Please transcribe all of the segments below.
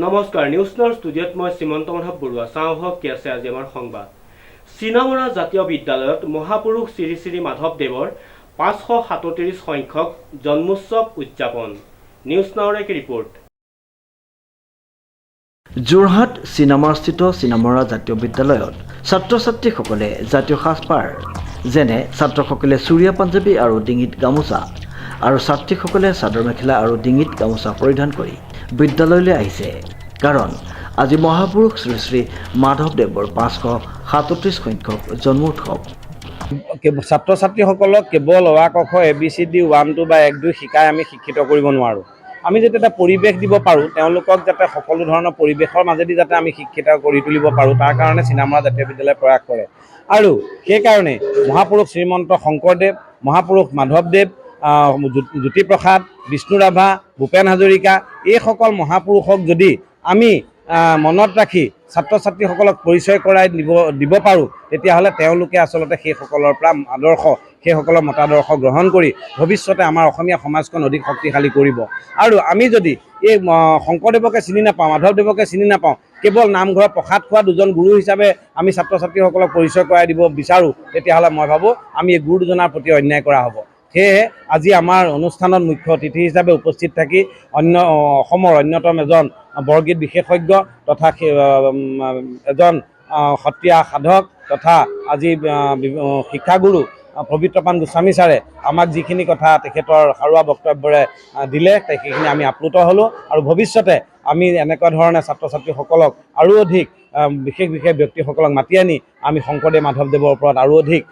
নমস্কাৰ নিউজ নাওৰ ষ্টুডিঅ'ত মই শ্ৰীমন্ত মাধৱ বৰুৱা চাওঁহক কি আছে আজি আমাৰ সংবাদ চিনামৰা জাতীয় বিদ্যালয়ত মহাপুৰুষ শ্ৰী শ্ৰী মাধৱদেৱৰ 537 সংখ্যক জন্মোৎসৱ উদযাপন নিউজ নাওৰ এক ৰিপৰ্ট যোৰহাট চিনামৰাস্থিত চিনামৰা জাতীয় বিদ্যালয়ত ছাত্ৰ-ছাত্ৰীসকলে জাতীয় সাজপাৰ যেনে ছাত্ৰসকলে চুৰিয়া পাঞ্জাবী আৰু ডিঙিত গামোচা আৰু ছাত্ৰীসকলে চাদৰ মেখেলা আৰু ডিঙিত গামোচা পৰিধান কৰি বিদ্যালয়লৈ আহিছে কাৰণ আজি মহাপুৰুষ শ্ৰী শ্ৰী মাধৱদেৱৰ 537 সংখ্যক জন্ম উৎসৱ ছাত্ৰ-ছাত্ৰীসকলক কেৱল অ আ ক খ ABCD 1 2 বা 1 2 শিকাই আমি শিক্ষিত কৰিব নোৱাৰোঁ। আমি যাতে এটা পৰিৱেশ দিব পাৰোঁ তেওঁলোকক যাতে সকলো ধৰণৰ পৰিৱেশৰ মাজেদি যাতে আমি শিক্ষিত কৰি তুলিব পাৰোঁ তাৰ কাৰণে চিনামৰা জাতীয় বিদ্যালয়ে প্ৰয়াস কৰে আৰু সেইকাৰণে মহাপুৰুষ শ্ৰীমন্ত শংকৰদেৱ মহাপুৰুষ মাধৱদেৱ জ্যোতিপ্ৰসাদ বিষ্ণু ৰাভা ভূপেন হাজৰিকা এইসকল মহাপুৰুষক যদি আমি মনত ৰাখি ছাত্ৰ-ছাত্ৰীসকলক পৰিচয় কৰাই দিব পাৰোঁ তেতিয়াহ'লে তেওঁলোকে আচলতে সেইসকলৰ পৰা আদৰ্শ সেইসকলৰ মতাদৰ্শ গ্ৰহণ কৰি ভৱিষ্যতে আমাৰ অসমীয়া সমাজখন অধিক শক্তিশালী কৰিব আৰু আমি যদি এই শংকৰদেৱকে চিনি নাপাওঁ মাধৱদেৱকে চিনি নাপাওঁ কেৱল নামঘৰত প্ৰসাদ খোৱা দুজন গুৰু হিচাপে আমি ছাত্ৰ-ছাত্ৰীসকলক পৰিচয় কৰাই দিব বিচাৰোঁ তেতিয়াহ'লে মই ভাবোঁ আমি এই গুৰু দুজনাৰ প্ৰতি অন্যায় কৰা হ'ব। সেয়ে আজি আমাৰ অনুষ্ঠানত মুখ্য অতিথি হিচাপে উপস্থিত থাকি অসমৰ অন্যতম এজন বৰগীত বিশেষজ্ঞ তথা এজন সত্ৰীয়া সাধক তথা আজি শিক্ষাগুৰু পবিত্ৰপ্ৰাণ গোস্বামী ছাৰে আমাক যিখিনি কথা তেখেতৰ সাৰুৱা বক্তব্যৰে দিলে সেইখিনি আমি আপ্লুত হ'লোঁ আৰু ভৱিষ্যতে আমি এনেকুৱা ধৰণে ছাত্ৰ-ছাত্ৰীসকলক আৰু অধিক বিশেষ ব্যক্তিসকলক মাতি আনি আমি শংকৰদেৱ মাধৱদেৱৰ ওপৰত আৰু অধিক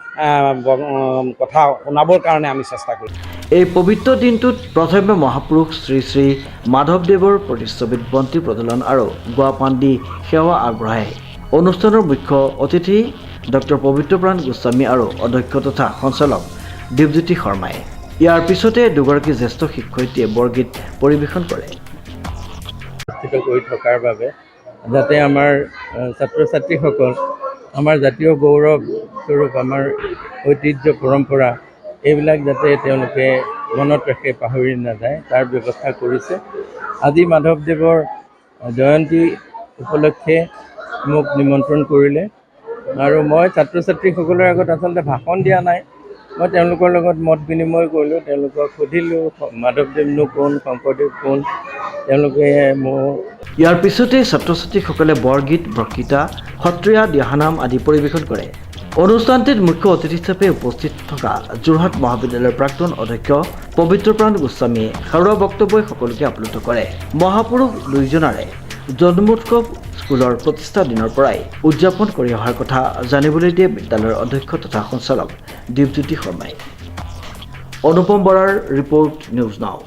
কথা শুনাবৰ কাৰণে আমি চেষ্টা কৰিম। এই পবিত্ৰ দিনটোত প্ৰথমে মহাপুৰুষ শ্ৰী শ্ৰী মাধৱদেৱৰ প্ৰতিচ্ছবিত বন্তি প্ৰজ্বলন আৰু গোৱা পাণ দি সেৱা আগবঢ়ায়। অনুষ্ঠানৰ মুখ্য অতিথি ডক্টৰ পবিত্ৰপ্ৰাণ গোস্বামী আৰু অধ্যক্ষ তথা সঞ্চালক দীপজ্যোতি শৰ্মাই। ইয়াৰ পিছতে দুগৰাকী জ্যেষ্ঠ শিক্ষয়িত্ৰীয়ে বৰগীত পৰিৱেশন কৰে। কৰি থকাৰ বাবে যাতে আমাৰ ছাত্ৰ-ছাত্ৰীসকল আমাৰ জাতীয় গৌৰৱ স্বৰূপ আমাৰ ঐতিহ্য পৰম্পৰা এইবিলাক যাতে তেওঁলোকে মনত ৰাখে পাহৰি নাযায় তাৰ ব্যৱস্থা কৰিছে। আজি মাধৱদেৱৰ জয়ন্তী উপলক্ষে মোক নিমন্ত্ৰণ কৰিলে আৰু মই ছাত্ৰ-ছাত্ৰীসকলৰ আগত আচলতে ভাষণ দিয়া নাই মই তেওঁলোকৰ লগত মত বিনিময় কৰিলোঁ তেওঁলোকক সুধিলোঁ মাধৱদেৱনো কোন শংকৰদেৱ কোন তেওঁলোকে ইয়াৰ পিছতে ছাত্ৰ-ছাত্ৰীসকলে বৰগীত বক্তৃতা সত্ৰীয়া দিহানাম আদি পৰিৱেশন কৰে। অনুষ্ঠানটিত মুখ্য অতিথি হিচাপে উপস্থিত থকা যোৰহাট মহাবিদ্যালয়ৰ প্ৰাক্তন অধ্যক্ষ পবিত্ৰপ্ৰাণ গোস্বামীয়ে সাৰুৱা বক্তব্যই সকলোকে আপ্লুত কৰে। মহাপুৰুষ দুয়োজনাৰে জন্মোৎসৱ স্কুলৰ প্ৰতিষ্ঠা দিনৰ পৰাই উদযাপন কৰি অহাৰ কথা জানিবলৈ দিয়ে বিদ্যালয়ৰ অধ্যক্ষ তথা সঞ্চালক দীপজ্যোতি শৰ্মাই। অনুপম বৰাৰ ৰিপৰ্ট নিউজ নাও।